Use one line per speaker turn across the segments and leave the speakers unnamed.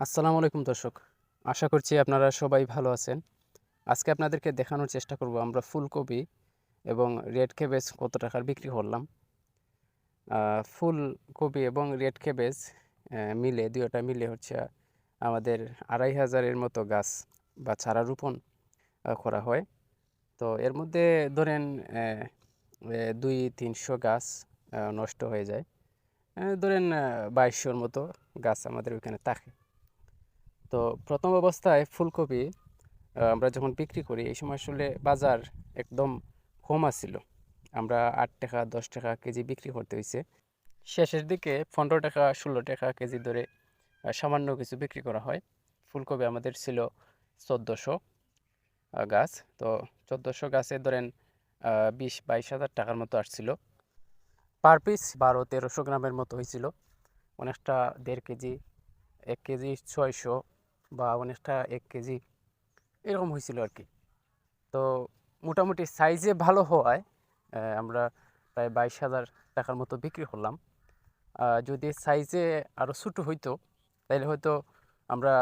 আসসালামু আলাইকুম দর্শক। আশা করছি আপনারা সবাই ভালো আছেন। আজকে আপনাদেরকে দেখানোর চেষ্টা করব আমরা ফুলকপি এবং রেড ক্যাবেজ কত টাকার বিক্রি করলাম। ফুলকপি এবং রেড ক্যাবেজ মিলে ২ টা মিলে হচ্ছে আমাদের ২,৫০০ এর মতো গাছ বা চারা রোপণ করা হয়। তো এর মধ্যে ধরেন ২-৩০০ গাছ নষ্ট হয়ে যায়। ধরেন ২২০০ মতো গাছ আমাদের ওইখানে থাকে। তো প্রথম অবস্থায় ফুলকপি আমরা যখন বিক্রি করি এই সময় আসলে বাজার একদম কম আছিল। আমরা ৮ টাকা ১০ টাকা কেজি বিক্রি করতে হইছে। শেষের দিকে ১৫ টাকা ১৬ টাকা কেজি ধরে সামান্য কিছু বিক্রি করা হয়। ফুলকপি আমাদের ছিল ১৪০০ গাছ। তো ১৪০০ গাছে ধরেন ২০-২২ হাজার টাকার মতো আসছিল। পার পিস ১২-১৩০০ গ্রামের মতো হয়েছিল। অনেকটা ১.৫ কেজি, ১ কেজি ৬০০ বা অনেকটা ১ কেজি এরকম হয়েছিল আর কি। তো মোটামুটি সাইজে ভালো হওয়ায় আমরা প্রায় ২২,০০০ টাকার মতো বিক্রি করলাম। যদি সাইজে আরও ছোটো হইতো তাইলে হয়তো আমরা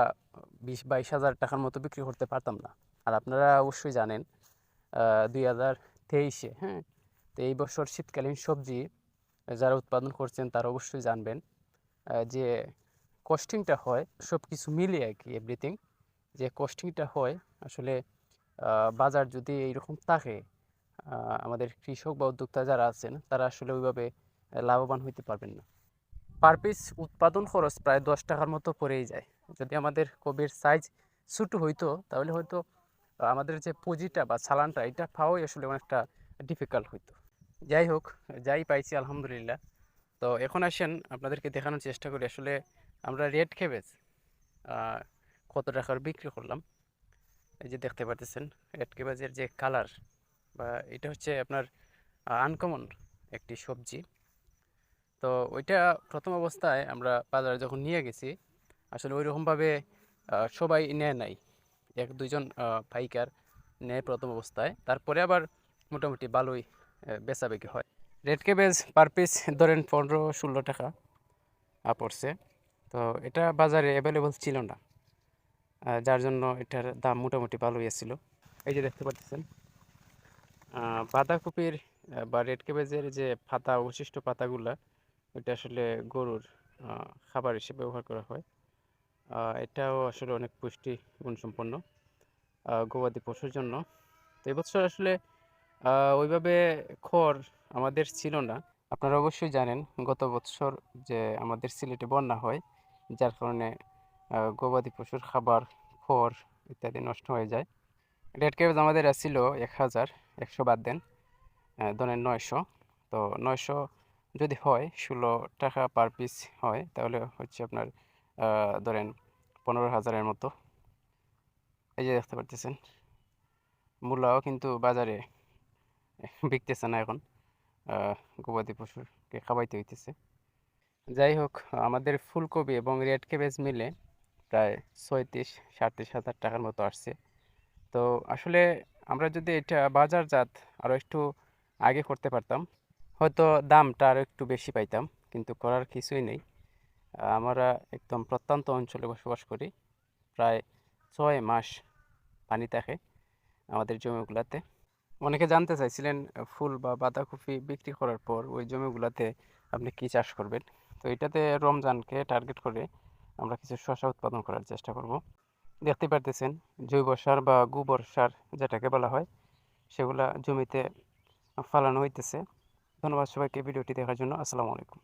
২০-২২,০০০ টাকার মতো বিক্রি করতে পারতাম না। আর আপনারা অবশ্যই জানেন ২০২৩-এ হ্যাঁ? তো এই বছর শীতকালীন সবজি যারা উৎপাদন করছেন তারা অবশ্যই জানবেন যে কস্টিংটা হয় সবকিছু মিলিয়ে আর কি এভরিথিং যে কস্টিংটা হয় আসলে বাজার যদি এইরকম থাকে আমাদের কৃষক বা উদ্যোক্তা যারা আছেন তারা আসলে ওইভাবে লাভবান হইতে পারবেন না। পার পিস উৎপাদন খরচ প্রায় ১০ টাকার মতো পড়েই যায়। যদি আমাদের কপির সাইজ ছোটো হইতো তাহলে হয়তো আমাদের যে পুঁজিটা বা চালানটা এটা পাওয়াই আসলে অনেকটা ডিফিকাল্ট হইতো। যাই হোক, যাই পাইছি আলহামদুলিল্লাহ। তো এখন আসেন আপনাদেরকে দেখানোর চেষ্টা করি আসলে আমরা রেড ক্যাবেজ কত টাকার বিক্রি করলাম। এই যে দেখতে পাচ্ছেন রেড ক্যাবেজের যে কালার বা এটা হচ্ছে আপনার আনকমন একটি সবজি। তো ওইটা প্রথম অবস্থায় আমরা বাজারে যখন নিয়ে গেছি আসলে ওইরকমভাবে সবাই নেয় নাই। ১-২ জন পাইকার নেয় প্রথম অবস্থায়। তারপরে আবার মোটামুটি ভালোই বেচাবেচি হয়। রেড ক্যাবেজ পার পিস ধরেন ১৫-১৬ টাকা পড়ছে। তো এটা বাজারে অ্যাভেলেবল ছিল না। যার জন্য এটার দাম মোটামুটি ভালোই আছিল। এই যে দেখতে পাচ্ছেন বাঁধাকপির বা রেড ক্যাবেজের যে পাতা অবশিষ্ট পাতাগুলা ওইটা আসলে গরুর খাবার হিসেবে ব্যবহার করা হয়। এটাও আসলে অনেক পুষ্টি গুণসম্পন্ন গবাদি পশুর জন্য। তো এবছর আসলে ওইভাবে খড় আমাদের ছিল না। আপনারা অবশ্যই জানেন গত বৎসর যে আমাদের সিলেটে বন্যা হয় যার কারণে গবাদি পশুর খাবার খড় ইত্যাদি নষ্ট হয়ে যায়। রেড ক্যাবেজ আমাদের ছিল ১,০০০, ১০০ বাদ দেন ধরেন ৯০০। তো ৯০০ যদি হয় ১৬ টাকা পার পিস হয় তাহলে হচ্ছে আপনার ধরেন ১৫,০০০ মতো। এই যে দেখতে পারতেছেন মূলাও কিন্তু বাজারে বিকতেছে না এখন গবাদি পশুকে খাওয়াইতে হইতেছে। যাই হোক আমাদের ফুলকপি এবং রেড ক্যাবেজ মিলে প্রায় ৩৬-৩৭ হাজার টাকার মতো আসছে। তো আসলে আমরা যদি এটা বাজারজাত আরও একটু আগে করতে পারতাম হয়তো দামটা আরও একটু বেশি পাইতাম, কিন্তু করার কিছুই নেই। আমরা একদম প্রত্যন্ত অঞ্চলে বসবাস করি। প্রায় ৬ মাস পানি থাকে আমাদের জমিগুলাতে। অনেকে জানতে চাইছিলেন ফুল বা বাঁধাকপি বিক্রি করার পর ওই জমিগুলাতে আপনি কি চাষ করবেন। তো এটাতে রমজানকে টার্গেট করে আমরা কিছু শসা উৎপাদন করার চেষ্টা করব। দেখতে পারতেছেন জৈব সার বা গোবর সার যেটাকে বলা হয় সেগুলা জমিতে ফালানো হইতেছে। ধন্যবাদ সবাইকে ভিডিওটি দেখার জন্য। আসসালামু আলাইকুম।